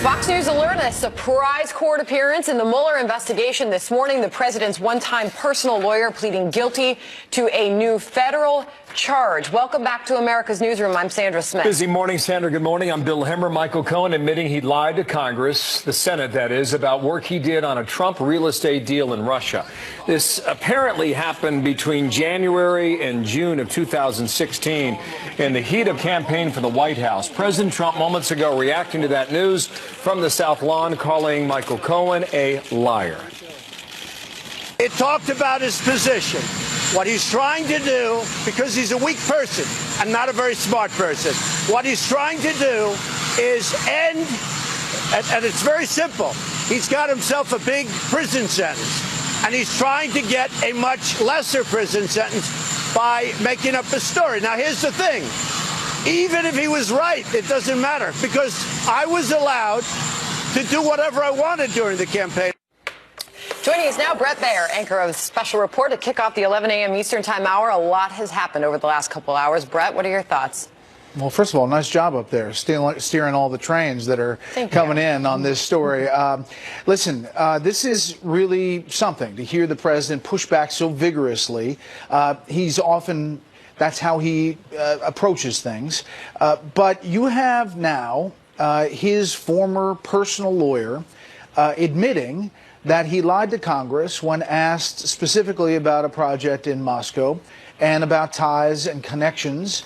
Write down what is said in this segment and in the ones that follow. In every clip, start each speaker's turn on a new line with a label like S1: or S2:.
S1: Fox News alert, a surprise court appearance in the Mueller investigation this morning. The president's one-time personal lawyer pleading guilty to a new federal charge. Welcome back to America's Newsroom. I'm Sandra Smith.
S2: Busy morning, Sandra. Good morning. I'm Bill Hemmer. Michael Cohen admitting he lied to Congress, the Senate that is, about work he did on a Trump real estate deal in Russia. This apparently happened between January and June of 2016 in the heat of campaign for the White House. President Trump moments ago reacting to that news from the South Lawn, calling Michael Cohen a liar.
S3: It talked about his position, what he's trying to do, because he's a weak person and not a very smart person. What he's trying to do is end, and it's very simple. He's got himself a big prison sentence, and he's trying to get a much lesser prison sentence by making up a story. Now, here's the thing. Even if he was right, it doesn't matter, because I was allowed to do whatever I wanted during the campaign.
S1: Joining us now, Brett Baer, anchor of Special Report, to kick off the 11 a.m. Eastern Time hour. A lot has happened over the last couple hours. Brett, what are your thoughts?
S4: Well, first of all, nice job up there, steering all the trains that are coming in on this story. Listen, this is really something to hear the president push back so vigorously. He's often, that's how he approaches things. But you have now his former personal lawyer admitting that he lied to Congress when asked specifically about a project in Moscow and about ties and connections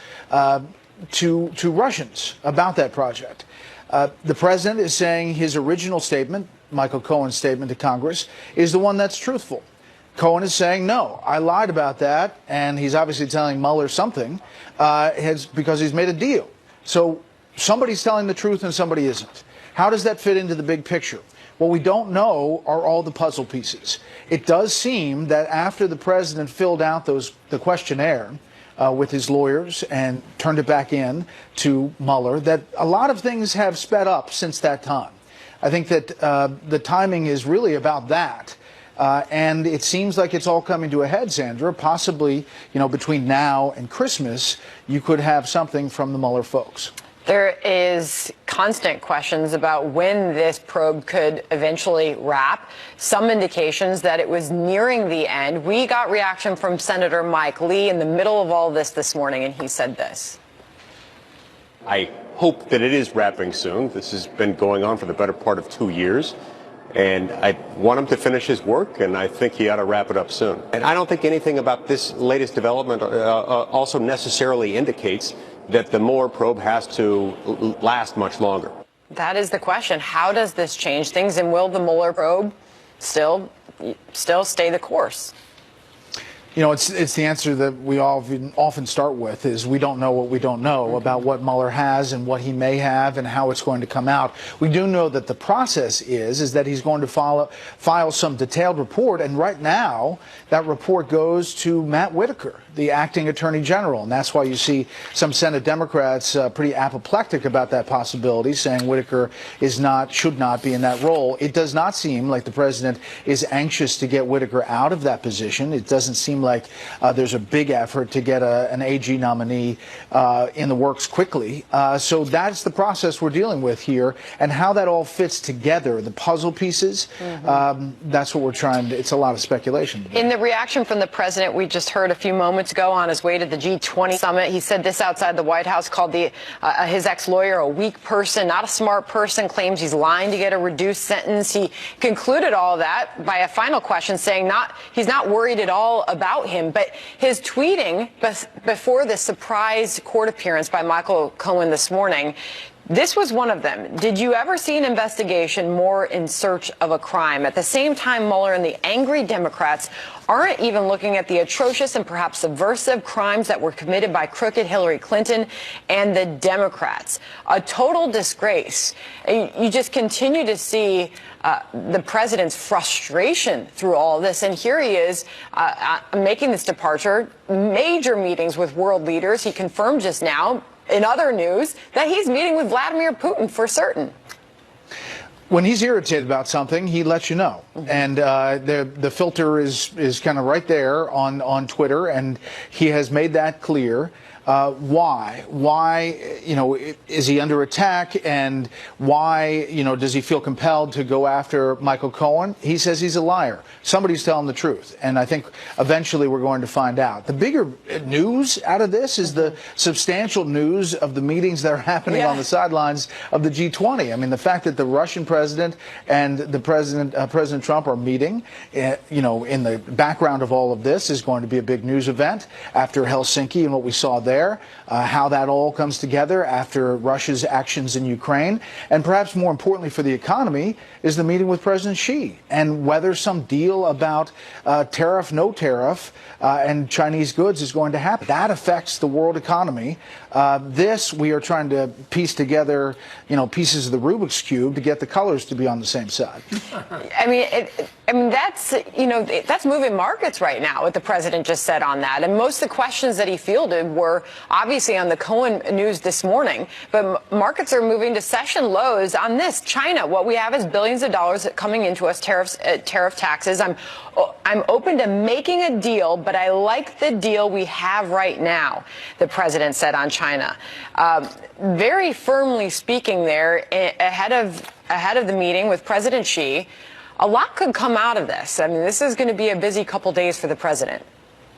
S4: to Russians about that project. The president is saying his original statement, Michael Cohen's statement to Congress, is the one that's truthful. Cohen is saying, no, I lied about that, and he's obviously telling Mueller something because he's made a deal. So somebody's telling the truth and somebody isn't. How does that fit into the big picture? What we don't know are all the puzzle pieces. It does seem that after the president filled out the questionnaire with his lawyers and turned it back in to Mueller, that a lot of things have sped up since that time. I think that the timing is really about that. And it seems like it's all coming to a head, Sandra. Possibly, between now and Christmas, you could have something from the Mueller folks.
S1: There is constant questions about when this probe could eventually wrap. Some indications that it was nearing the end. We got reaction from Senator Mike Lee in the middle of all this morning, and he said this.
S5: I hope that it is wrapping soon. This has been going on for the better part of 2 years. And I want him to finish his work, and I think he ought to wrap it up soon. And I don't think anything about this latest development also necessarily indicates that the Mueller probe has to last much longer.
S1: That is the question. How does this change things, and will the Mueller probe still stay the course?
S4: It's the answer that we often start with, is we don't know what we don't know about what Mueller has and what he may have and how it's going to come out. We do know that the process is that he's going to file some detailed report, and right now that report goes to Matt Whitaker, the acting attorney general, and that's why you see some Senate Democrats pretty apoplectic about that possibility, saying Whitaker should not be in that role. It does not seem like the president is anxious to get Whitaker out of that position. It doesn't seem like there's a big effort to get an AG nominee in the works quickly. So that's the process we're dealing with here, and how that all fits together, the puzzle pieces, that's what we're trying to, it's a lot of speculation.
S1: In the reaction from the president we just heard a few moments ago on his way to the G20 summit, he said this outside the White House, called his ex-lawyer a weak person, not a smart person, claims he's lying to get a reduced sentence. He concluded all of that by a final question saying he's not worried at all about him, but his tweeting before the surprise court appearance by Michael Cohen this morning, this was one of them. Did you ever see an investigation more in search of a crime? At the same time, Mueller and the angry Democrats aren't even looking at the atrocious and perhaps subversive crimes that were committed by crooked Hillary Clinton and the Democrats. A total disgrace. You just continue to see the president's frustration through all this. And here he is making this departure, major meetings with world leaders. He confirmed just now, in other news, that he's meeting with Vladimir Putin for certain.
S4: When he's irritated about something, he lets you know. And the filter is kind of right there on Twitter, and he has made that clear. Why? Why, is he under attack, and why, does he feel compelled to go after Michael Cohen? He says he's a liar. Somebody's telling the truth, and I think eventually we're going to find out. The bigger news out of this is the substantial news of the meetings that are happening on the sidelines of the G20. I mean, the fact that the Russian president and the President Trump are meeting, in the background of all of this is going to be a big news event after Helsinki and what we saw there, how that all comes together after Russia's actions in Ukraine, and perhaps more importantly for the economy is the meeting with President Xi and whether some deal about tariff, no tariff, and Chinese goods is going to happen. That affects the world economy. This, we are trying to piece together, pieces of the Rubik's Cube to get the colors to be on the same side.
S1: I mean, that's moving markets right now, what the president just said on that. And most of the questions that he fielded were obviously on the Cohen news this morning. But markets are moving to session lows on this. China, what we have is billions of dollars coming into us, tariff taxes. I'm open to making a deal, but I like the deal we have right now, the president said on China. Very firmly speaking there, ahead of the meeting with President Xi. A lot could come out of this. I mean, this is going to be a busy couple days for the president.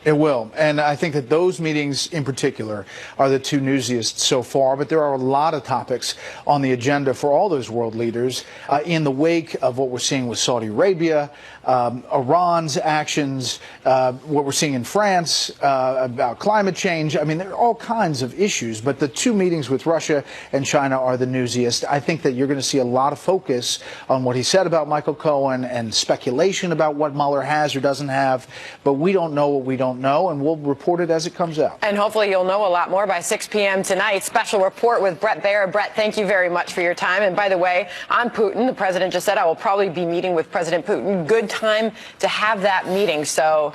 S4: It will. And I think that those meetings in particular are the two newsiest so far. But there are a lot of topics on the agenda for all those world leaders in the wake of what we're seeing with Saudi Arabia, Iran's actions, what we're seeing in France about climate change. I mean, there are all kinds of issues. But the two meetings with Russia and China are the newsiest. I think that you're going to see a lot of focus on what he said about Michael Cohen and speculation about what Mueller has or doesn't have. But we don't know what we don't know, and we'll report it as it comes out.
S1: And hopefully you'll know a lot more by 6 p.m. tonight. Special report with Brett Baer. Brett, thank you very much for your time. And by the way, on Putin, the president just said I will probably be meeting with President Putin. Good time to have that meeting. So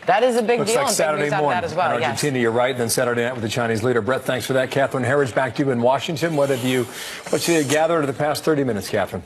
S1: that is a big deal.
S2: Like Saturday morning
S1: as well.
S2: in Argentina, you're right. Then Saturday night with the Chinese leader. Brett, thanks for that. Catherine Herridge, back to you in Washington. What you gathered over the past 30 minutes, Catherine?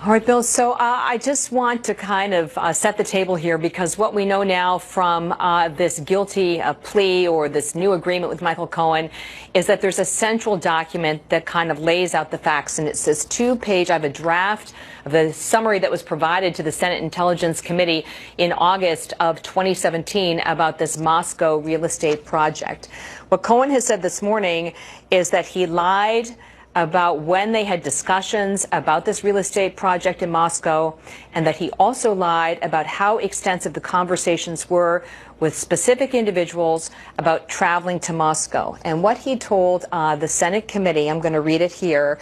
S6: All right, Bill. So I just want to kind of set the table here, because what we know now from this guilty plea or this new agreement with Michael Cohen is that there's a central document that kind of lays out the facts. And it's this 2-page, I have a draft of the summary that was provided to the Senate Intelligence Committee in August of 2017 about this Moscow real estate project. What Cohen has said this morning is that he lied about when they had discussions about this real estate project in Moscow, and that he also lied about how extensive the conversations were with specific individuals about traveling to Moscow. And what he told the Senate committee, I'm going to read it here,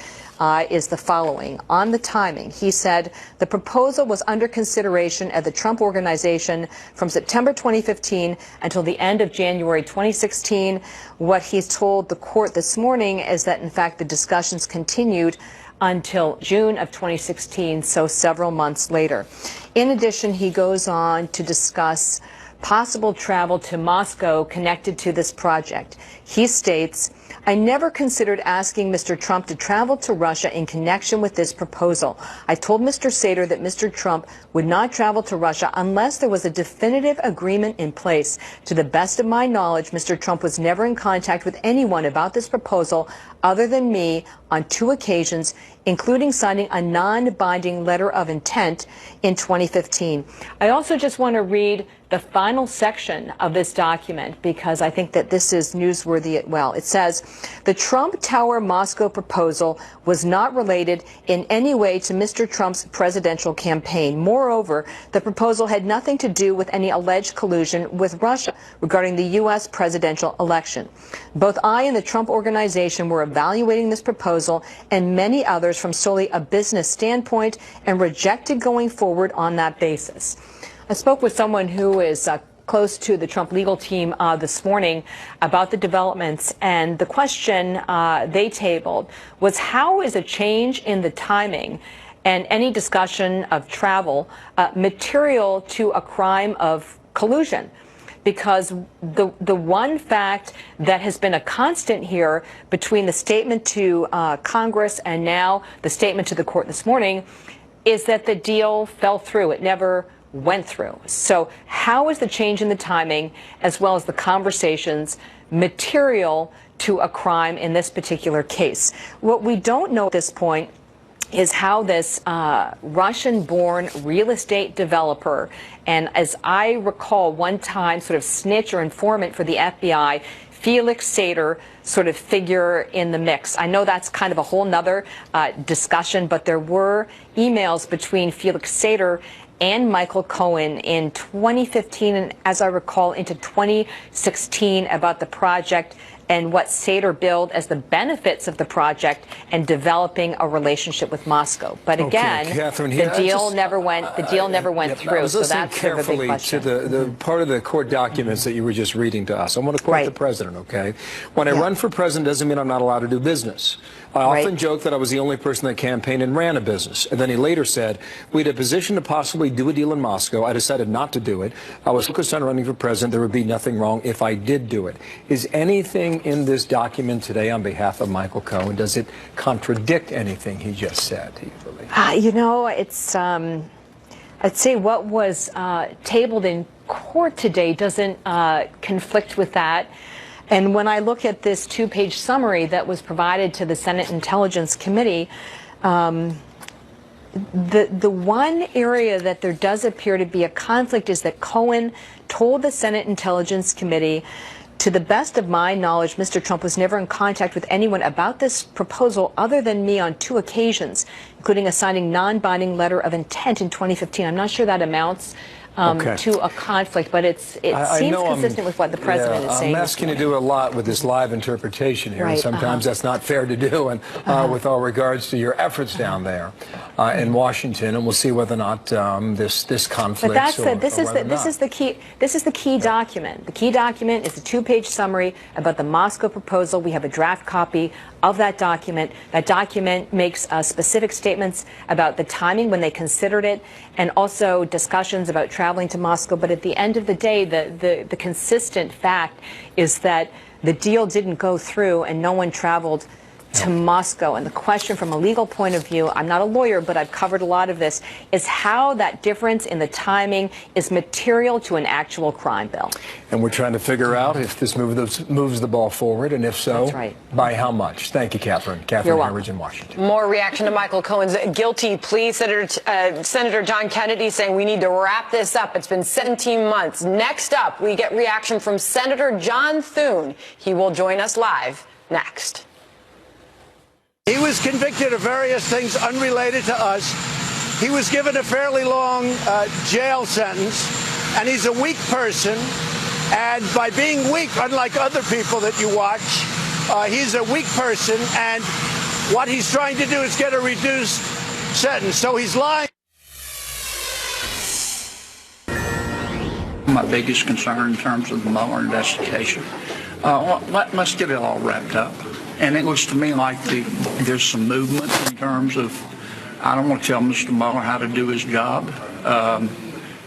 S6: is the following. On the timing, he said the proposal was under consideration at the Trump Organization from September 2015 until the end of January 2016. What he's told the court this morning is that, in fact, the discussions continued until June of 2016, so several months later. In addition, he goes on to discuss possible travel to Moscow connected to this project. He states, I never considered asking Mr. Trump to travel to Russia in connection with this proposal. I told Mr. Sater that Mr. Trump would not travel to Russia unless there was a definitive agreement in place. To the best of my knowledge, Mr. Trump was never in contact with anyone about this proposal other than me on 2 occasions, including signing a non-binding letter of intent in 2015. I also just want to read the final section of this document, because I think that this is newsworthy as well. It says, the Trump Tower Moscow proposal was not related in any way to Mr. Trump's presidential campaign. Moreover, the proposal had nothing to do with any alleged collusion with Russia regarding the U.S. presidential election. Both I and the Trump Organization were evaluating this proposal and many others from solely a business standpoint and rejected going forward on that basis. I spoke with someone who is close to the Trump legal team this morning about the developments, and the question they tabled was, how is a change in the timing and any discussion of travel material to a crime of collusion? Because the one fact that has been a constant here between the statement to Congress and now the statement to the court this morning is that the deal fell through. It never went through. So how is the change in the timing, as well as the conversations, material to a crime in this particular case? What we don't know at this point is how this Russian-born real estate developer, and as I recall, one time sort of snitch or informant for the FBI, Felix Sater, sort of figure in the mix. I know that's kind of a whole nother discussion, but there were emails between Felix Sater and Michael Cohen in 2015 and, as I recall, into 2016 about the project and what Sater billed as the benefits of the project and developing a relationship with Moscow. But again,
S2: Catherine,
S6: the deal never went through. So that's sort of a big question.
S2: To the part of the court documents that you were just reading to us. I want to quote the president, okay? When I run for president doesn't mean I'm not allowed to do business. I often joke that I was the only person that campaigned and ran a business. And then he later said, we had a position to possibly do a deal in Moscow. I decided not to do it. I was focused on running for president. There would be nothing wrong if I did do it. Is anything in this document today on behalf of Michael Cohen, does it contradict anything he just said?
S6: You know, it's, I'd say what was tabled in court today doesn't conflict with that. And when I look at this two-page summary that was provided to the Senate Intelligence Committee, the one area that there does appear to be a conflict is that Cohen told the Senate Intelligence Committee, to the best of my knowledge, Mr. Trump was never in contact with anyone about this proposal other than me on 2 occasions, including a signing non-binding letter of intent in 2015. I'm not sure that amounts to a conflict, but it seems consistent with what the president is saying.
S2: I'm asking you to do a lot with this live interpretation here, and sometimes that's not fair to do, and with all regards to your efforts down there in Washington, and we'll see whether or not this conflict.
S6: But this is the key document. The key document is a 2-page summary about the Moscow proposal. We have a draft copy of that document. That document makes specific statements about the timing when they considered it, and also discussions about traveling to Moscow. But at the end of the day, the consistent fact is that the deal didn't go through and no one traveled to Moscow. And the question from a legal point of view, I'm not a lawyer, but I've covered a lot of this, is how that difference in the timing is material to an actual crime bill.
S2: And we're trying to figure out if this moves the ball forward, and if so, by how much. Thank you, Catherine. Catherine Herridge in Washington.
S1: More reaction to Michael Cohen's guilty plea. Senator John Kennedy saying we need to wrap this up. It's been 17 months. Next up, we get reaction from Senator John Thune. He will join us live next.
S3: He was convicted of various things unrelated to us. He was given a fairly long jail sentence, and he's a weak person. And by being weak, unlike other people that you watch, he's a weak person, and what he's trying to do is get a reduced sentence. So he's lying.
S7: My biggest concern in terms of the Mueller investigation, let's get it all wrapped up. And it looks to me like there's some movement in terms of, I don't want to tell Mr. Mueller how to do his job.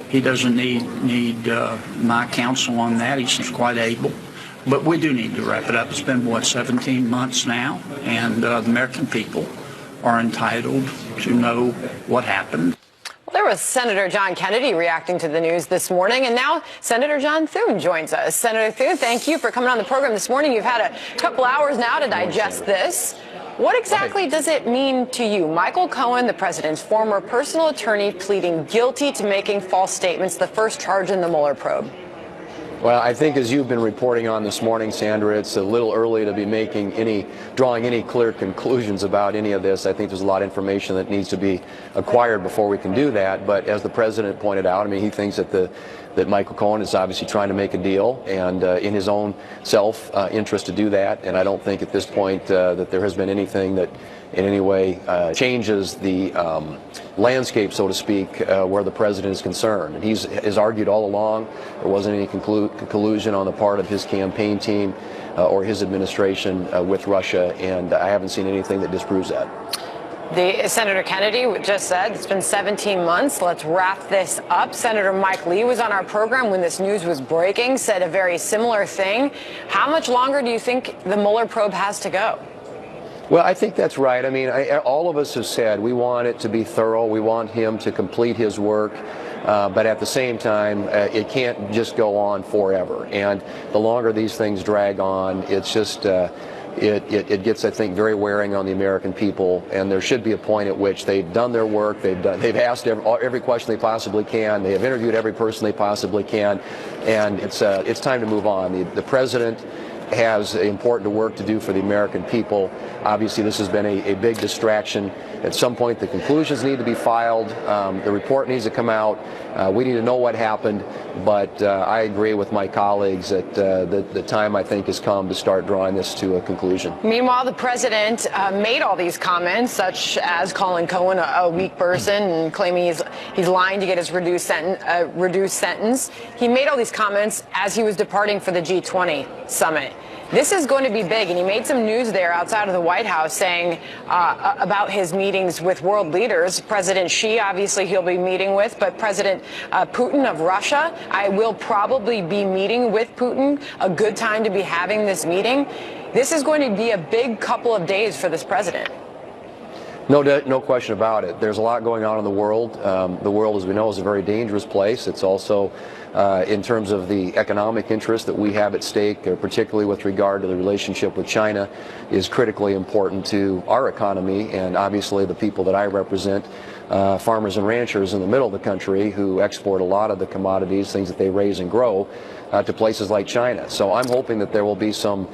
S7: He doesn't need my counsel on that. He seems quite able. But we do need to wrap it up. It's been, 17 months now, and the American people are entitled to know what happened.
S1: There was Senator John Kennedy reacting to the news this morning, and now Senator John Thune joins us. Senator Thune, thank you for coming on the program this morning. You've had a couple hours now to digest this. What exactly does it mean to you? Michael Cohen, the president's former personal attorney, pleading guilty to making false statements, the first charge in the Mueller probe.
S8: Well, I think as you've been reporting on this morning, Sandra, it's a little early to be drawing any clear conclusions about any of this. I think there's a lot of information that needs to be acquired before we can do that. But as the president pointed out, I mean, he thinks that Michael Cohen is obviously trying to make a deal, and in his own self-interest to do that. And I don't think at this point that there has been anything that in any way changes the landscape, so to speak, where the president is concerned. And he's argued all along there wasn't any collusion on the part of his campaign team or his administration with Russia, and I haven't seen anything that disproves that.
S1: Senator Kennedy just said it's been 17 months. Let's wrap this up. Senator Mike Lee was on our program when this news was breaking, said a very similar thing. How much longer do you think the Mueller probe has to go?
S8: Well, I think that's right. I mean, all of us have said we want it to be thorough. We want him to complete his work. But at the same time, it can't just go on forever. And the longer these things drag on, it's just it gets, I think, very wearing on the American people. And there should be a point at which they've done their work. They've asked every question they possibly can. They have interviewed every person they possibly can, and it's time to move on. The president has important work to do for the American people. Obviously, this has been a big distraction. At some point, the conclusions need to be filed. The report needs to come out. We need to know what happened. But I agree with my colleagues that the time, I think, has come to start drawing this to a conclusion.
S1: Meanwhile, the president made all these comments, such as calling Cohen a weak person and claiming he's lying to get his reduced sentence. He made all these comments as he was departing for the G20 summit. This is going to be big, and he made some news there outside of the White House saying about his meetings with world leaders. President Xi, obviously, he'll be meeting with, but President Putin of Russia, I will probably be meeting with Putin. A good time to be having this meeting. This is going to be a big couple of days for this president.
S8: No question about it. There's a lot going on in the world. The world, as we know, is a very dangerous place. It's also, in terms of the economic interest that we have at stake, particularly with regard to the relationship with China, is critically important to our economy and obviously the people that I represent, farmers and ranchers in the middle of the country who export a lot of the commodities, things that they raise and grow, to places like China. So I'm hoping that there will be some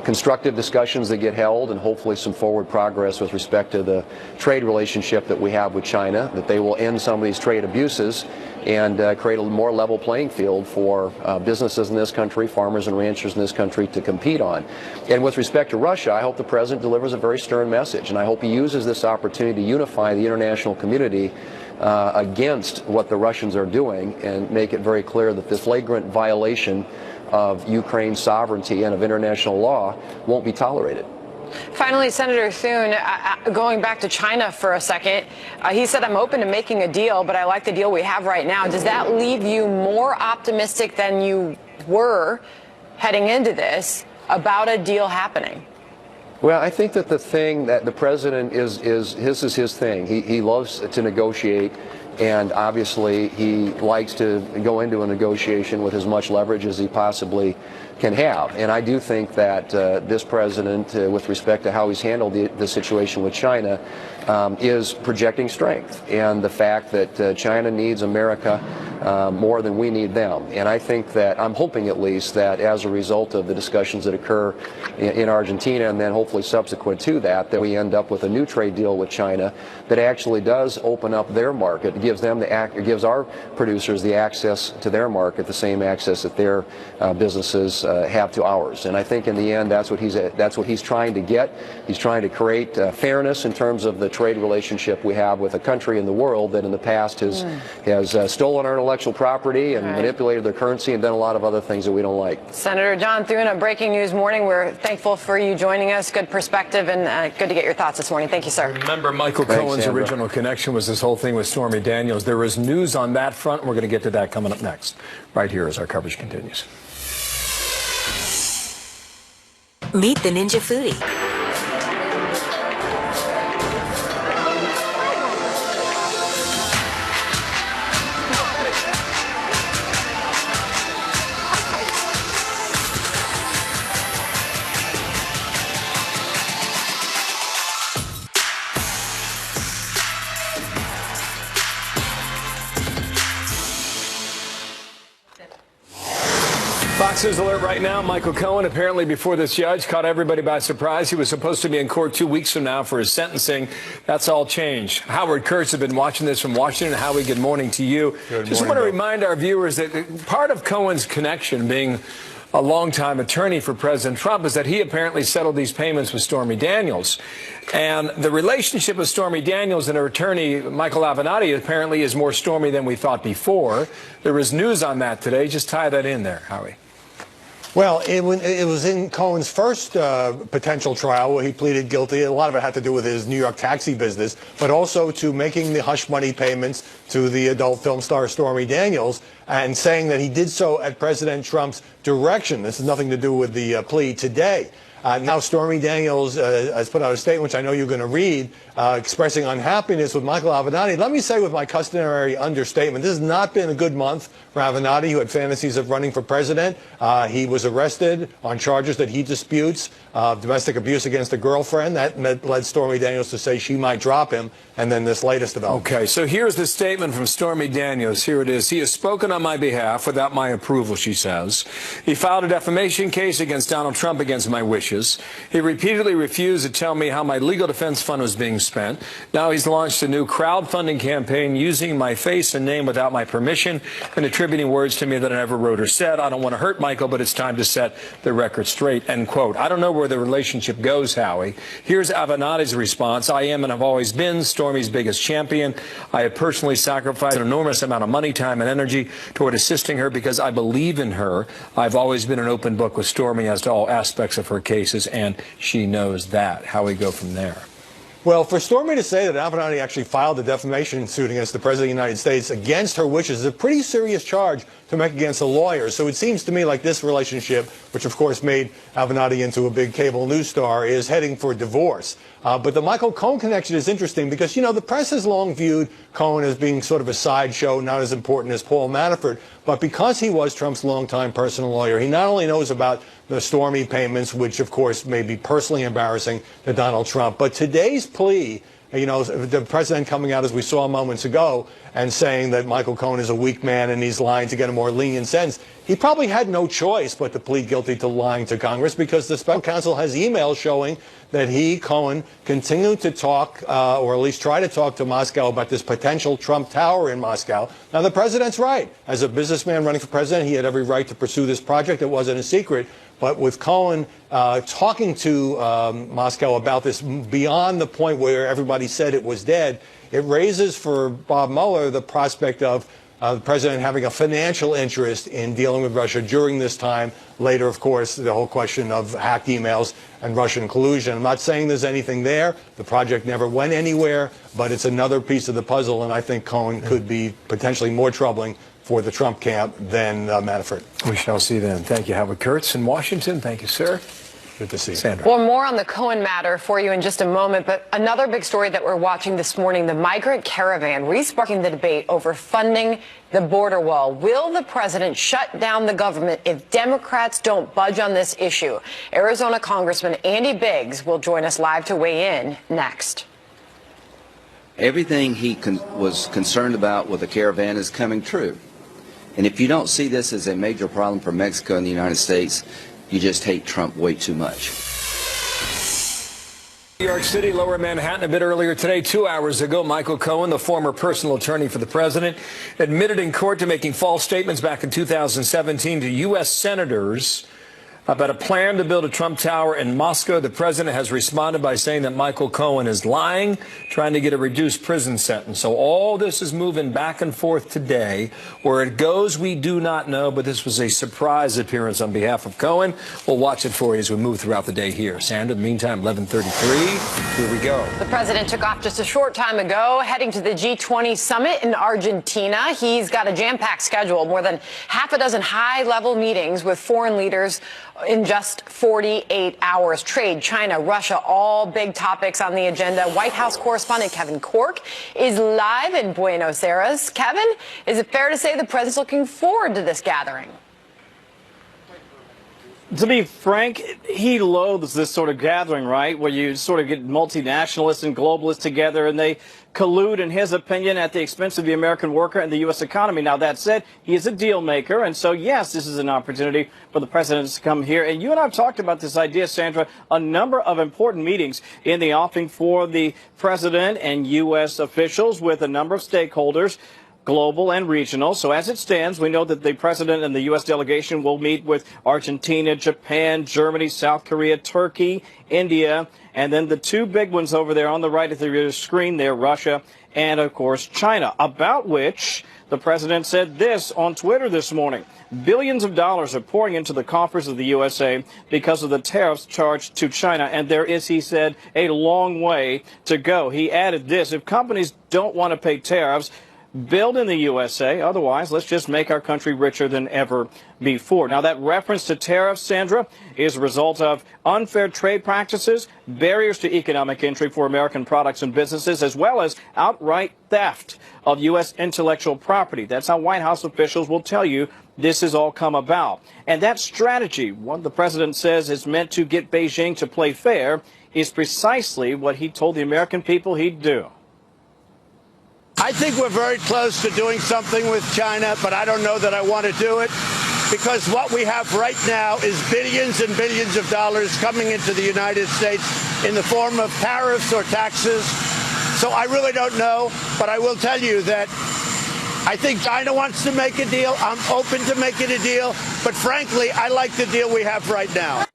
S8: constructive discussions that get held and hopefully some forward progress with respect to the trade relationship that we have with China, that they will end some of these trade abuses and create a more level playing field for businesses in this country, farmers and ranchers in this country to compete on. And with respect to Russia, I hope the president delivers a very stern message, and I hope he uses this opportunity to unify the international community against what the Russians are doing and make it very clear that this flagrant violation of Ukraine's sovereignty and of international law won't be tolerated.
S1: Finally, Senator Thune, going back to China for a second, he said, I'm open to making a deal, but I like the deal we have right now. Does that leave you more optimistic than you were heading into this about a deal happening?
S8: Well, I think that the thing that the president is his thing. He loves to negotiate, and obviously he likes to go into a negotiation with as much leverage as he possibly can have. And I do think that this president, with respect to how he's handled the situation with China, is projecting strength, and the fact that China needs America more than we need them. And I think that, I'm hoping at least, that as a result of the discussions that occur in Argentina and then hopefully subsequent to that, that we end up with a new trade deal with China that actually does open up their market. It gives them it gives our producers the access to their market, the same access that their businesses have to ours. And I think in the end, that's what he's trying to get. He's trying to create fairness in terms of the trade relationship we have with a country in the world that in the past has stolen our intellectual property and manipulated their currency and done a lot of other things that we don't like.
S1: Senator John Thune, a breaking news morning. We're thankful for you joining us. Good perspective and good to get your thoughts this morning. Thank you, sir.
S2: Remember, Michael Cohen's original connection was this whole thing with Stormy Daniels. There is news on that front. We're going to get to that coming up next, right here as our coverage continues.
S9: Meet the Ninja Foodie.
S2: Fox News alert right now. Michael Cohen, apparently before this judge, caught everybody by surprise. He was supposed to be in court 2 weeks from now for his sentencing. That's all changed. Howard Kurtz has been watching this from Washington. Howie, good morning to you. Just want to remind our viewers that part of Cohen's connection, being a longtime attorney for President Trump, is that he apparently settled these payments with Stormy Daniels. And the relationship with Stormy Daniels and her attorney, Michael Avenatti, apparently is more stormy than we thought before. There was news on that today. Just tie that in there, Howie.
S10: Well, it was in Cohen's first potential trial where he pleaded guilty. A lot of it had to do with his New York taxi business, but also to making the hush money payments to the adult film star Stormy Daniels and saying that he did so at President Trump's direction. This has nothing to do with the plea today. Now Stormy Daniels has put out a statement, which I know you're going to read, expressing unhappiness with Michael Avenatti. Let me say with my customary understatement, this has not been a good month for Avenatti, who had fantasies of running for president. He was arrested on charges that he disputes, domestic abuse against a girlfriend. That led Stormy Daniels to say she might drop him, and then this latest development.
S2: Okay, so here's the statement from Stormy Daniels. Here it is. He has spoken on my behalf without my approval, she says. He filed a defamation case against Donald Trump against my wishes. He repeatedly refused to tell me how my legal defense fund was being spent. Now he's launched a new crowdfunding campaign using my face and name without my permission and attributing words to me that I never wrote or said. I don't want to hurt Michael, but it's time to set the record straight, end quote. I don't know where the relationship goes, Howie. Here's Avenatti's response. I am and have always been Stormy's biggest champion. I have personally sacrificed an enormous amount of money, time, and energy toward assisting her because I believe in her. I've always been an open book with Stormy as to all aspects of her cases, and she knows that. How we go from there?
S10: Well, for Stormy to say that Avenatti actually filed a defamation suit against the President of the United States against her wishes is a pretty serious charge to make against a lawyer. So it seems to me like this relationship, which of course made Avenatti into a big cable news star, is heading for divorce. But the Michael Cohen connection is interesting because, you know, the press has long viewed Cohen as being sort of a sideshow, not as important as Paul Manafort. But because he was Trump's longtime personal lawyer, he not only knows about the Stormy payments, which of course may be personally embarrassing to Donald Trump, but today's plea, you know, the president coming out, as we saw moments ago, and saying that Michael Cohen is a weak man and he's lying to get a more lenient sentence, he probably had no choice but to plead guilty to lying to Congress, because the special counsel has emails showing that he, Cohen, continued to talk, or at least try to talk to Moscow about this potential Trump Tower in Moscow. Now, the president's right. As a businessman running for president, he had every right to pursue this project. It wasn't a secret. But with Cohen talking to Moscow about this beyond the point where everybody said it was dead, it raises for Bob Mueller the prospect of the president having a financial interest in dealing with Russia during this time. Later, of course, the whole question of hacked emails and Russian collusion. I'm not saying there's anything there. The project never went anywhere, but it's another piece of the puzzle, and I think Cohen could be potentially more troubling for the Trump camp than Manafort.
S2: We shall see then. Thank you, Howard Kurtz in Washington. Thank you, sir.
S10: Good to see you.
S2: Sandra.
S1: Well, more on the Cohen matter for you in just a moment, but another big story that we're watching this morning, the migrant caravan re-sparking the debate over funding the border wall. Will the president shut down the government if Democrats don't budge on this issue? Arizona Congressman Andy Biggs will join us live to weigh in next.
S11: Everything he was concerned about with the caravan is coming true. And if you don't see this as a major problem for Mexico and the United States, you just hate Trump way too much.
S2: New York City, Lower Manhattan, a bit earlier today, 2 hours ago, Michael Cohen, the former personal attorney for the president, admitted in court to making false statements back in 2017 to U.S. senators about a plan to build a Trump Tower in Moscow. The president has responded by saying that Michael Cohen is lying, trying to get a reduced prison sentence. So all this is moving back and forth today. Where it goes, we do not know, but this was a surprise appearance on behalf of Cohen. We'll watch it for you as we move throughout the day here. Sandra, in the meantime, 11:33. Here we go.
S1: The president took off just a short time ago, heading to the G20 summit in Argentina. He's got a jam-packed schedule, more than half a dozen high-level meetings with foreign leaders in just 48 hours. Trade, China, Russia, all big topics on the agenda. White House correspondent Kevin Corke is live in Buenos Aires. Kevin, is it fair to say the president's looking forward to this gathering?
S12: To be frank, he loathes this sort of gathering, right, where you sort of get multinationalists and globalists together and they collude, in his opinion, at the expense of the American worker and the U.S. economy. Now, that said, he is a deal maker, and so, yes, this is an opportunity for the president to come here. And you and I have talked about this idea, Sandra, a number of important meetings in the offing for the president and U.S. officials with a number of stakeholders, global and regional. So as it stands, we know that the president and the U.S. delegation will meet with Argentina, Japan, Germany, South Korea, Turkey, India, and then the two big ones over there on the right of the screen there, Russia and, of course, China, about which the president said this on Twitter this morning. Billions of dollars are pouring into the coffers of the USA because of the tariffs charged to China. And there is, he said, a long way to go. He added this: if companies don't want to pay tariffs, build in the USA. Otherwise, let's just make our country richer than ever before. Now, that reference to tariffs, Sandra, is a result of unfair trade practices, barriers to economic entry for American products and businesses, as well as outright theft of U.S. intellectual property. That's how White House officials will tell you this has all come about. And that strategy, what the president says is meant to get Beijing to play fair, is precisely what he told the American people he'd do.
S3: I think we're very close to doing something with China, but I don't know that I want to do it, because what we have right now is billions and billions of dollars coming into the United States in the form of tariffs or taxes. So I really don't know, but I will tell you that I think China wants to make a deal. I'm open to making a deal, but frankly, I like the deal we have right now.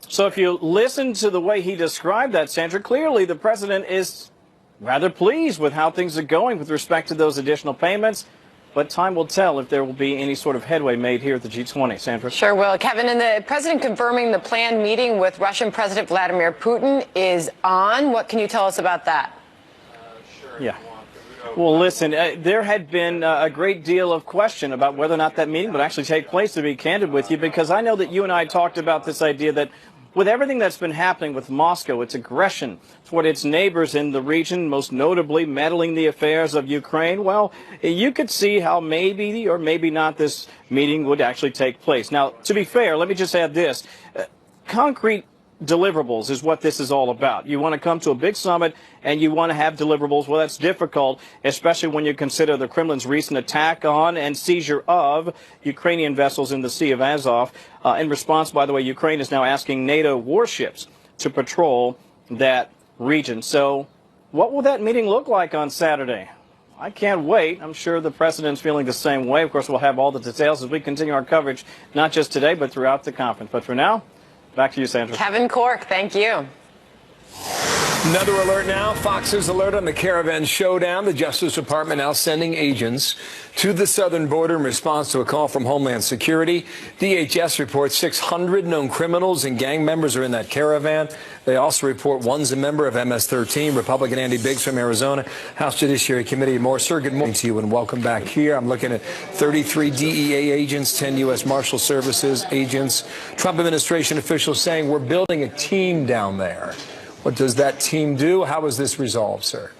S12: So if you listen to the way he described that, Sandra, clearly the president is rather pleased with how things are going with respect to those additional payments. But time will tell if there will be any sort of headway made here at the G20, Sandra.
S1: Sure will. Kevin, and the president confirming the planned meeting with Russian President Vladimir Putin is on. What can you tell us about that?
S12: Yeah. Well, listen, there had been a great deal of question about whether or not that meeting would actually take place, to be candid with you, because I know that you and I talked about this idea that with everything that's been happening with Moscow, its aggression toward its neighbors in the region, most notably meddling the affairs of Ukraine, well, you could see how maybe or maybe not this meeting would actually take place. Now, to be fair, let me just add this. Concrete deliverables is what this is all about. You want to come to a big summit and you want to have deliverables. Well, that's difficult, especially when you consider the Kremlin's recent attack on and seizure of Ukrainian vessels in the Sea of Azov. In response, by the way, Ukraine is now asking NATO warships to patrol that region. So what will that meeting look like on Saturday? I can't wait. I'm sure the president's feeling the same way. Of course, we'll have all the details as we continue our coverage, not just today, but throughout the conference. But for now, back to you, Sandra.
S1: Kevin Cork, thank you.
S2: Another alert now. Fox's alert on the caravan showdown. The Justice Department now sending agents to the southern border in response to a call from Homeland Security. DHS reports 600 known criminals and gang members are in that caravan. They also report one's a member of MS-13. Republican Andy Biggs from Arizona, House Judiciary Committee. More, sir, good morning to you and welcome back here. I'm looking at 33 DEA agents, 10 U.S. Marshal Services agents. Trump administration officials saying we're building a team down there. What does that team do? How is this resolved, sir?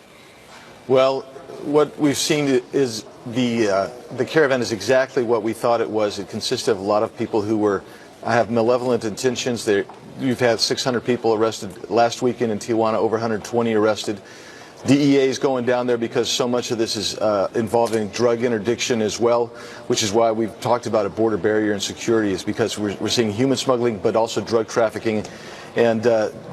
S13: Well, what we've seen is the caravan is exactly what we thought it was. It consisted of a lot of people who have malevolent intentions. You've had 600 people arrested last weekend in Tijuana, over 120 arrested. DEA is going down there because so much of this is involving drug interdiction as well, which is why we've talked about a border barrier and security, is because we're seeing human smuggling, but also drug trafficking. And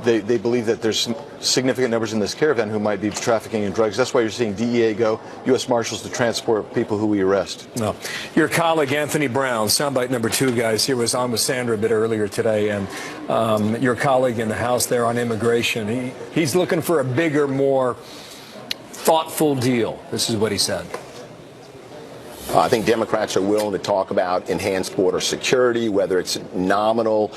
S13: they believe that there's significant numbers in this caravan who might be trafficking in drugs. That's why you're seeing DEA go, U.S. Marshals to transport people who we arrest.
S2: No. Your colleague, Anthony Brown, soundbite number 2, guys, here was on with Sandra a bit earlier today. And your colleague in the House there on immigration, he's looking for a bigger, more thoughtful deal. This is what he said.
S14: I think Democrats are willing to talk about enhanced border security, whether it's nominal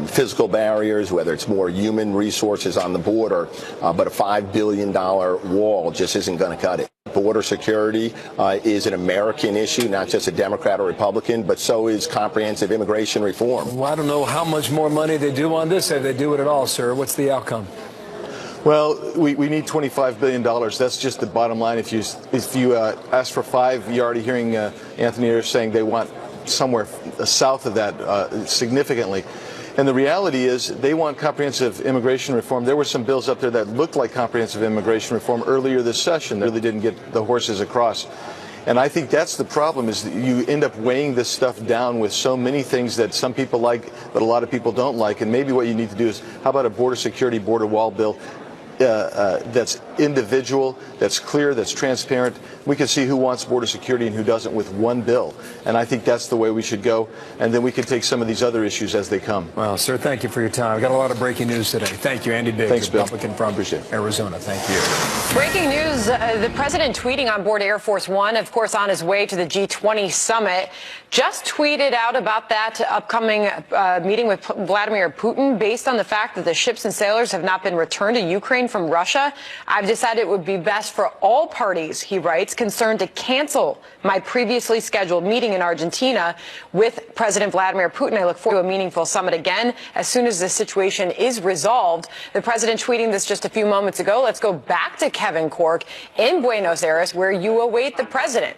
S14: physical barriers, whether it's more human resources on the border, but a $5 billion wall just isn't going to cut it. Border security is an American issue, not just a Democrat or Republican, but so is comprehensive immigration reform.
S2: Well, I don't know how much more money they do on this, if they do it at all, sir. What's the outcome?
S13: Well, we need $25 billion. That's just the bottom line. If you ask for 5, you're already hearing Anthony here saying they want somewhere south of that significantly. And the reality is they want comprehensive immigration reform. There were some bills up there that looked like comprehensive immigration reform earlier this session that really didn't get the horses across. And I think that's the problem, is that you end up weighing this stuff down with so many things that some people like, but a lot of people don't like. And maybe what you need to do is, how about a border security, border wall bill that's individual, that's clear, that's transparent. We can see who wants border security and who doesn't with one bill. And I think that's the way we should go. And then we can take some of these other issues as they come.
S2: Well, sir, thank you for your time. I've got a lot of breaking news today. Thank you, Andy Biggs,
S13: Thanks, Bill.
S2: Republican from
S13: Appreciate it.
S2: Arizona. Thank you.
S1: Breaking news The president tweeting on board Air Force One, of course, on his way to the G20 summit, just tweeted out about that upcoming meeting with Vladimir Putin. Based on the fact that the ships and sailors have not been returned to Ukraine from Russia, I've decided it would be best for all parties, he writes, concerned to cancel my previously scheduled meeting in Argentina with President Vladimir Putin. I look forward to a meaningful summit again as soon as the situation is resolved. The president tweeting this just a few moments ago. Let's go back to Kevin Corke in Buenos Aires, where you await the president.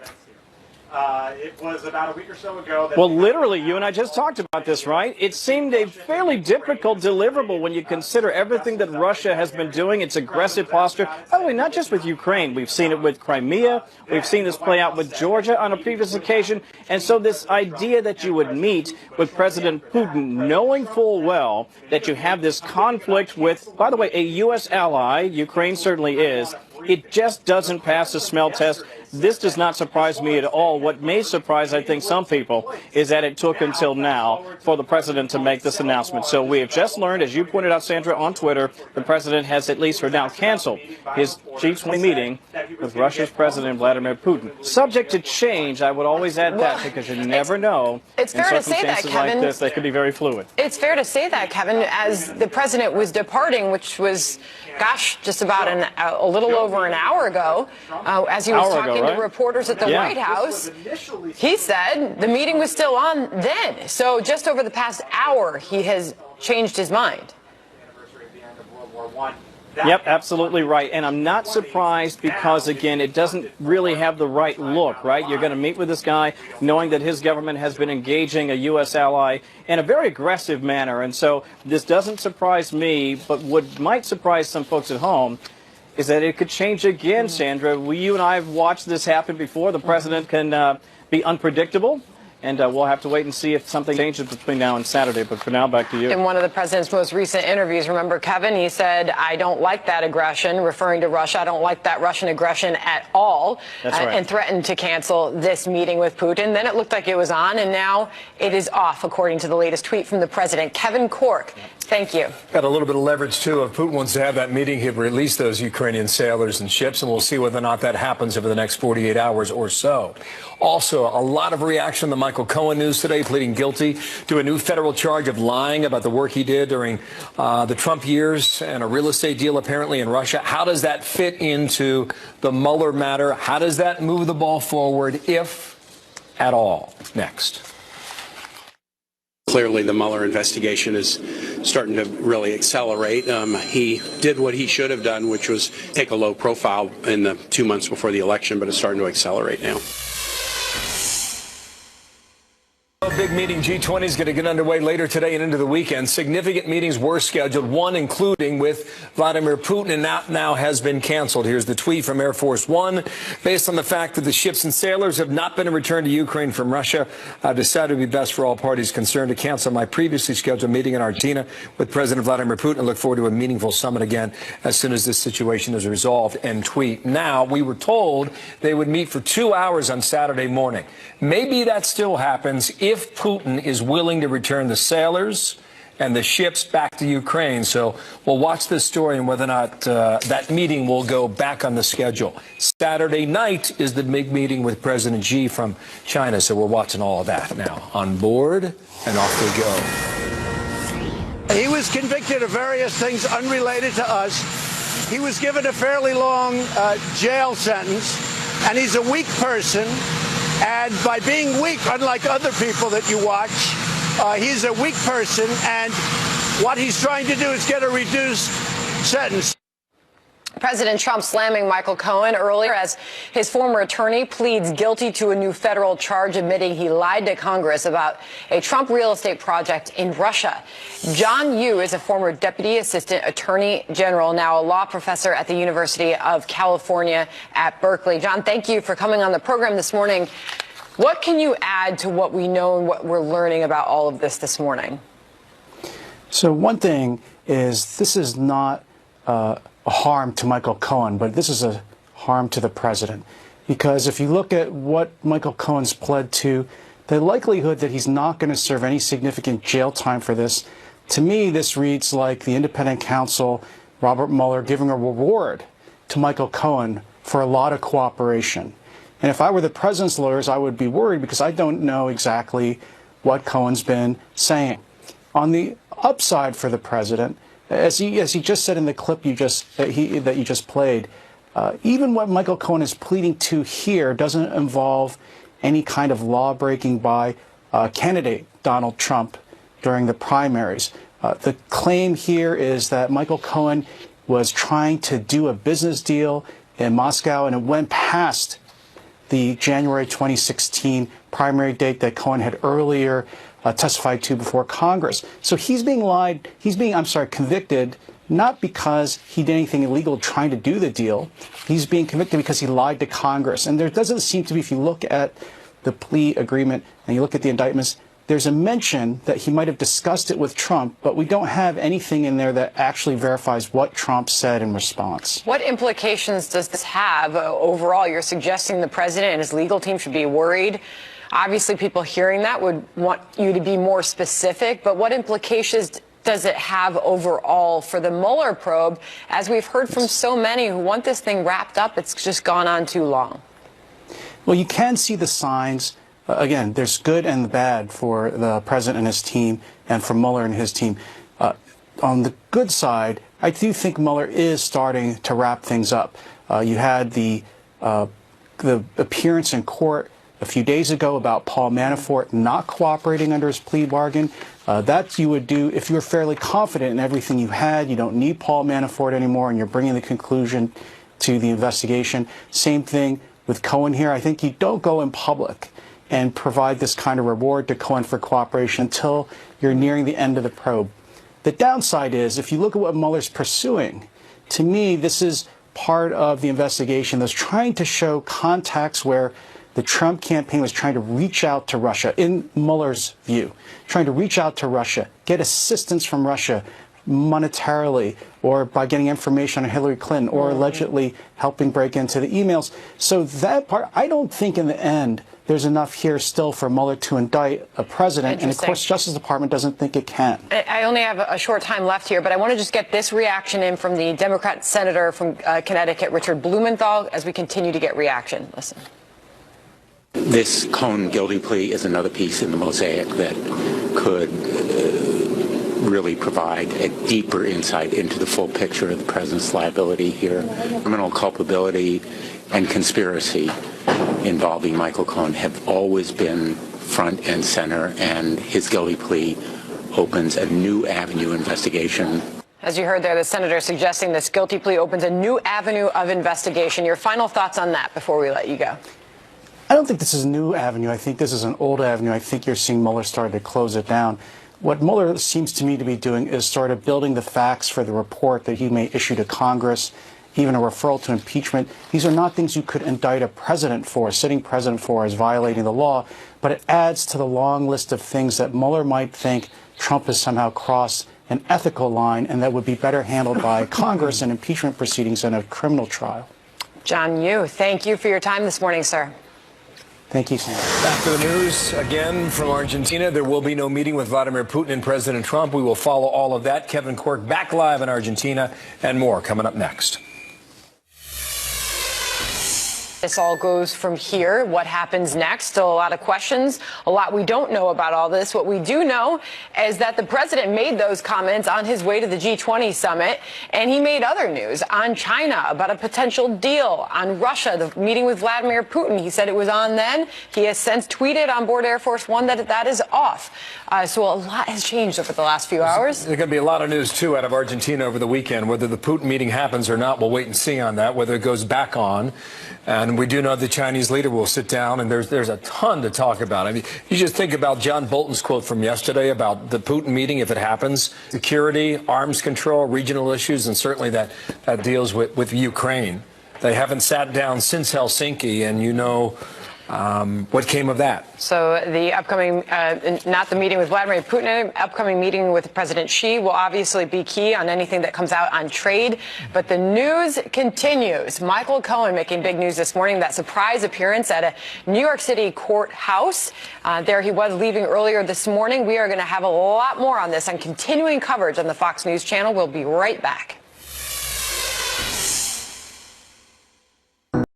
S12: It was about a week or so ago. Well, literally, you and I just talked about this, right? It seemed a fairly difficult deliverable when you consider everything that Russia has been doing, its aggressive posture. By the way, not just with Ukraine. We've seen it with Crimea. We've seen this play out with Georgia on a previous occasion. And so this idea that you would meet with President Putin, knowing full well that you have this conflict with, by the way, a U.S. ally, Ukraine certainly is, it just doesn't pass the smell test. This does not surprise me at all. What may surprise, I think, some people is that it took until now for the president to make this announcement. So we have just learned, as you pointed out, Sandra, on Twitter, the president has at least for now canceled his G20 meeting with Russia's President Vladimir Putin. Subject to change, I would always add that, because you never know.
S1: It's fair to say that, Kevin.
S12: Like this, they could be very fluid.
S1: It's fair to say that, Kevin, as the president was departing, which was, gosh, just about a little over an hour ago, as he was talking to reporters at the White House, he said the meeting was still on then. So just over the past hour, he has changed his mind.
S12: Yep, absolutely right. And I'm not surprised because, again, it doesn't really have the right look, right? You're going to meet with this guy knowing that his government has been engaging a U.S. ally in a very aggressive manner. And so this doesn't surprise me, but what might surprise some folks at home is that it could change again, Sandra. You and I have watched this happen before. The president can be unpredictable. And we'll have to wait and see if something changes between now and Saturday. But for now, back to you.
S1: In one of the president's most recent interviews, remember, Kevin, he said, I don't like that aggression, referring to Russia. I don't like that Russian aggression at all.
S12: That's right.
S1: And threatened to cancel this meeting with Putin. Then it looked like it was on, and now it is off, according to the latest tweet from the president. Kevin Corke, thank you.
S2: Got a little bit of leverage, too. If Putin wants to have that meeting, he'll release those Ukrainian sailors and ships, and we'll see whether or not that happens over the next 48 hours or so. Also, a lot of reaction to Michael Cohen news today, pleading guilty to a new federal charge of lying about the work he did during the Trump years and a real estate deal apparently in Russia. How does that fit into the Mueller matter? How does that move the ball forward, if at all? Next.
S15: Clearly, the Mueller investigation is starting to really accelerate. He did what he should have done, which was take a low profile in the 2 months before the election, but it's starting to accelerate now.
S2: A big meeting, G20, is going to get underway later today and into the weekend. Significant meetings were scheduled, one including with Vladimir Putin, and that now has been canceled. Here's the tweet from Air Force One. Based on the fact that the ships and sailors have not been returned to Ukraine from Russia, I've decided it would be best for all parties concerned to cancel my previously scheduled meeting in Argentina with President Vladimir Putin and look forward to a meaningful summit again as soon as this situation is resolved. End tweet. Now, we were told they would meet for 2 hours on Saturday morning. Maybe that still happens if Putin is willing to return the sailors and the ships back to Ukraine. So we'll watch this story and whether or not that meeting will go back on the schedule. Saturday night is the big meeting with President Xi from China. So we're watching all of that now. On board and off we go.
S3: He was convicted of various things unrelated to us. He was given a fairly long jail sentence, and he's a weak person. And by being weak, unlike other people that you watch, he's a weak person, and what he's trying to do is get a reduced sentence.
S1: President Trump slamming Michael Cohen earlier as his former attorney pleads guilty to a new federal charge admitting he lied to Congress about a Trump real estate project in Russia. John Yoo is a former deputy assistant attorney general, now a law professor at the University of California at Berkeley. John, thank you for coming on the program this morning. What can you add to what we know and what we're learning about all of this morning?
S16: So one thing is this is not a harm to Michael Cohen, but this is a harm to the president. Because if you look at what Michael Cohen's pled to, the likelihood that he's not going to serve any significant jail time for this, to me, this reads like the independent counsel, Robert Mueller, giving a reward to Michael Cohen for a lot of cooperation. And if I were the president's lawyers, I would be worried because I don't know exactly what Cohen's been saying. On the upside for the president, as he just said in the clip that you just played, even what Michael Cohen is pleading to here doesn't involve any kind of law breaking by candidate Donald Trump during the primaries. The claim here is that Michael Cohen was trying to do a business deal in Moscow, and it went past the January 2016 primary date that Cohen had earlier testified to before Congress. So he's being convicted not because he did anything illegal trying to do the deal. He's being convicted because he lied to Congress. And there doesn't seem to be, if you look at the plea agreement and you look at the indictments, there's a mention that he might have discussed it with Trump, but we don't have anything in there that actually verifies what Trump said in response.
S1: What implications does this have overall? You're suggesting the president and his legal team should be worried. Obviously, people hearing that would want you to be more specific, but what implications does it have overall for the Mueller probe? As we've heard from so many who want this thing wrapped up, it's just gone on too long.
S16: Well, you can see the signs. Again, there's good and bad for the president and his team and for Mueller and his team. On the good side, I do think Mueller is starting to wrap things up. You had the appearance in court a few days ago about Paul Manafort not cooperating under his plea bargain. That you would do if you were fairly confident in everything you had. You don't need Paul Manafort anymore, and you're bringing the conclusion to the investigation. Same thing with Cohen here. I think you don't go in public and provide this kind of reward to Cohen for cooperation until you're nearing the end of the probe. The downside is, if you look at what Mueller's pursuing, to me, this is part of the investigation that's trying to show contacts where the Trump campaign was trying to reach out to Russia, in Mueller's view, trying to reach out to Russia, get assistance from Russia monetarily or by getting information on Hillary Clinton or allegedly helping break into the emails. So that part, I don't think in the end there's enough here still for Mueller to indict a president, and of course Justice Department doesn't think it can.
S1: I only have a short time left here, but I want to just get this reaction in from the Democrat senator from Connecticut, Richard Blumenthal, as we continue to get reaction. Listen.
S17: This Cohen guilty plea is another piece in the mosaic that could really provide a deeper insight into the full picture of the president's liability here. Criminal culpability and conspiracy involving Michael Cohen have always been front and center, and his guilty plea opens a new avenue investigation.
S1: As you heard there, the senator suggesting this guilty plea opens a new avenue of investigation. Your final thoughts on that before we let you go?
S16: I don't think this is a new avenue. I think this is an old avenue. I think you're seeing Mueller start to close it down. What Mueller seems to me to be doing is sort of building the facts for the report that he may issue to Congress, even a referral to impeachment. These are not things you could indict a president for, a sitting president for, as violating the law, but it adds to the long list of things that Mueller might think Trump has somehow crossed an ethical line and that would be better handled by Congress and impeachment proceedings than a criminal trial.
S1: John Yoo, thank you for your time this morning, sir.
S16: Thank you, Sam.
S2: Back to the news again from Argentina. There will be no meeting with Vladimir Putin and President Trump. We will follow all of that. Kevin Quirk back live in Argentina and more coming up next.
S1: This all goes from here. What happens next? Still a lot of questions, a lot we don't know about all this. What we do know is that the president made those comments on his way to the G20 summit, and he made other news on China about a potential deal, on Russia, the meeting with Vladimir Putin. He said it was on then. He has since tweeted on board Air Force One that that is off. So a lot has changed over the last few hours.
S2: There's going to be a lot of news, too, out of Argentina over the weekend. Whether the Putin meeting happens or not, we'll wait and see on that, whether it goes back on. And we do know the Chinese leader will sit down, and there's a ton to talk about. I mean, you just think about John Bolton's quote from yesterday about the Putin meeting, if it happens, security, arms control, regional issues, and certainly that deals with Ukraine. They haven't sat down since Helsinki, and you know what came of that.
S1: So the upcoming, not the meeting with Vladimir Putin, upcoming meeting with President Xi will obviously be key on anything that comes out on trade. But the news continues. Michael Cohen making big news this morning, that surprise appearance at a New York City courthouse. There he was leaving earlier this morning. We are going to have a lot more on this on continuing coverage on the Fox News channel. We'll be right back.